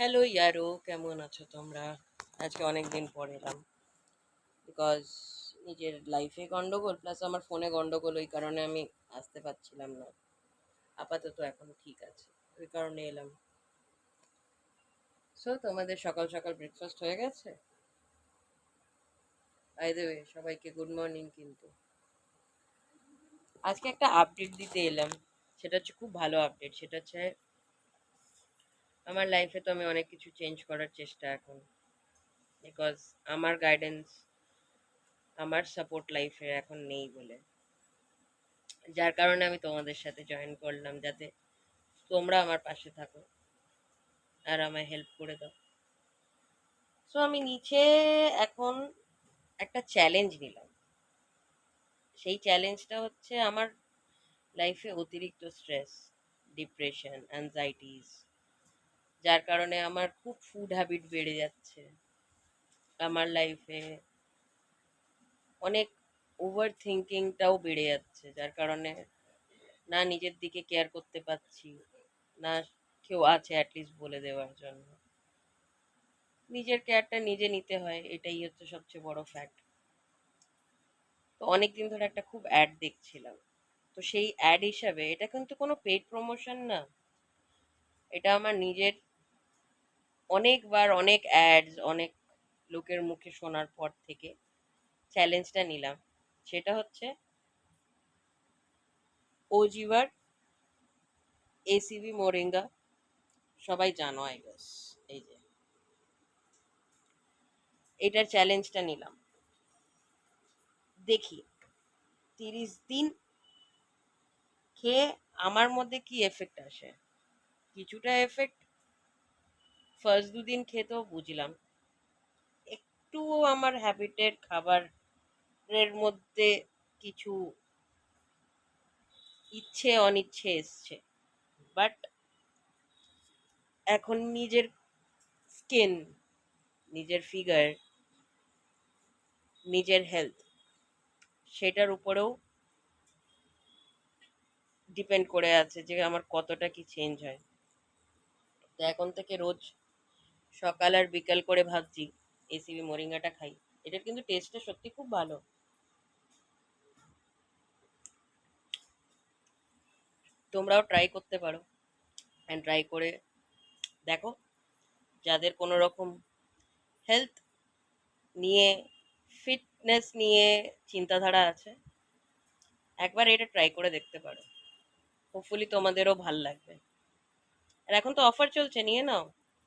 Hello ইয়ারো, কেমন আছো তোমরা? আজকে অনেক দিন পর এলাম, বিকজ নিজের লাইফে গন্ডগোল প্লাস আমার ফোনে গন্ডগোল, ওই কারণে আমি আসতে পারছিলাম না। আপাতত এখন ঠিক আছে, ওই কারণে এলাম। সো তোমাদের সকাল সকাল ব্রেকফাস্ট হয়ে গেছে? বাই দ্য ওয়ে, সবাইকে গুড মর্নিং। কিন্তু আজকে একটা আপডেট দিতে এলাম, সেটা হচ্ছে খুব ভালো আপডেট। সেটা হচ্ছে আমার লাইফে তো আমি অনেক কিছু চেঞ্জ করার চেষ্টা এখন, বিকজ আমার গাইডেন্স, আমার সাপোর্ট লাইফে এখন নেই বলে, যার কারণে আমি তোমাদের সাথে জয়েন করলাম, যাতে তোমরা আমার পাশে থাকো আর আমায় হেল্প করে দাও। সো আমি নিচে এখন একটা চ্যালেঞ্জ নিলাম। সেই চ্যালেঞ্জটা হচ্ছে আমার লাইফে অতিরিক্ত স্ট্রেস, ডিপ্রেশন, অ্যাংজাইটিস, যার কারণে আমার খুব ফুড হ্যাবিট বেড়ে যাচ্ছে। আমার লাইফে অনেক ওভার থিঙ্কিংটাও বেড়ে যাচ্ছে, যার কারণে না নিজের দিকে কেয়ার করতে পারছি, না কেউ আছে অ্যাটলিস্ট বলে দেওয়ার জন্য। নিজের কেয়ারটা নিজে নিতে হয়, এটাই হচ্ছে সবচেয়ে বড় ফ্যাক্ট। তো অনেকদিন ধরে একটা খুব অ্যাড দেখছিলাম, তো সেই অ্যাড হিসাবে, এটা কিন্তু কোনো পেইড প্রমোশন না, এটা আমার নিজের অনেকবার অনেক অ্যাডস, অনেক লোকের মুখে শোনার পর থেকে চ্যালেঞ্জটা নিলাম। সেটা হচ্ছে ওজিভার এসিবি মোরিঙ্গা, সবাই জানো আই গেস। এই যে এটার চ্যালেঞ্জটা নিলাম, দেখি 30 দিন খেয়ে আমার মধ্যে কি এফেক্ট আসে। কিছুটা এফেক্ট ফার্স্ট 2 দিন খেতেও বুঝলাম, একটু আমার হ্যাবিটের খাবারের মধ্যে কিছু ইচ্ছে অনিচ্ছে এসছে। বাট এখন নিজের স্কিন, নিজের ফিগার, নিজের হেলথ, সেটার উপরেও ডিপেন্ড করে আছে যে আমার কতটা কি চেঞ্জ হয়। তো এখন থেকে রোজ সকাল আর বিকাল করে ভাবছি এসিবি মোরিঙ্গাটা খাই। এটার কিন্তু টেস্টটা সত্যি খুব ভালো, তোমরাও ট্রাই করতে পারো। অ্যান্ড ট্রাই করে দেখো, যাদের কোনো রকম হেলথ নিয়ে, ফিটনেস নিয়ে চিন্তাধারা আছে, একবার এটা ট্রাই করে দেখতে পারো। হোপফুলি তোমাদেরও ভাল লাগবে। আর এখন তো অফার চলছে, নিয়ে নাও।